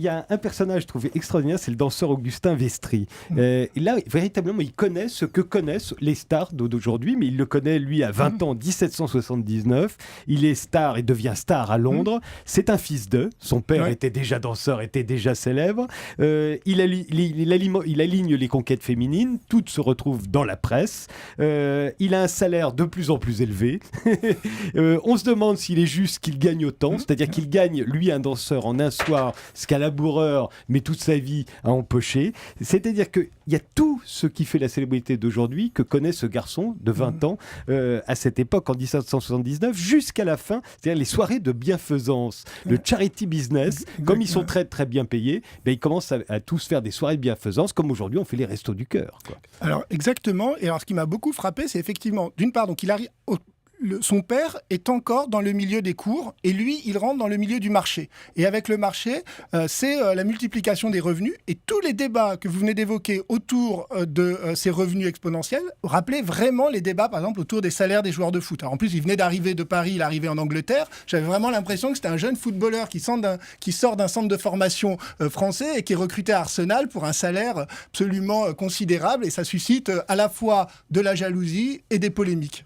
il y a un personnage trouvé extraordinaire, c'est le danseur Augustin Vestry. Et là, véritablement, il connaît ce que connaissent les stars d'aujourd'hui, mais il le connaît, lui, à 20 ans, 1779. Il est star et devient star à Londres. C'est un fils d'eux. Son père était déjà danseur, était déjà célèbre. Il aligne les conquêtes féminines. Toutes se retrouvent dans la presse. Il a un salaire de plus en plus élevé. On se demande s'il est juste qu'il gagne autant. C'est-à-dire qu'il gagne, lui, un danseur, en un soir, ce qu'un laboureur met toute sa vie à empocher. C'est-à-dire qu'il y a tout ce qui fait la célébrité d'aujourd'hui que connaît ce garçon de 20 ans à cette époque, en 1779, jusqu'à la fin, c'est-à-dire les soirées de bienfaisance, le charity business. Comme ils sont très très bien payés, ils commencent à tous faire des soirées de bienfaisance, comme aujourd'hui on fait les restos du cœur, quoi. Alors exactement, et alors ce qui m'a beaucoup frappé, c'est effectivement, d'une part, donc il arrive son père est encore dans le milieu des cours et lui, il rentre dans le milieu du marché. Et avec le marché, c'est la multiplication des revenus. Et tous les débats que vous venez d'évoquer autour de ces revenus exponentiels rappelaient vraiment les débats, par exemple, autour des salaires des joueurs de foot. Alors, en plus, il venait d'arriver de Paris, il arrivait en Angleterre. J'avais vraiment l'impression que c'était un jeune footballeur qui sort d'un centre de formation français et qui est recruté à Arsenal pour un salaire absolument considérable. Et ça suscite à la fois de la jalousie et des polémiques.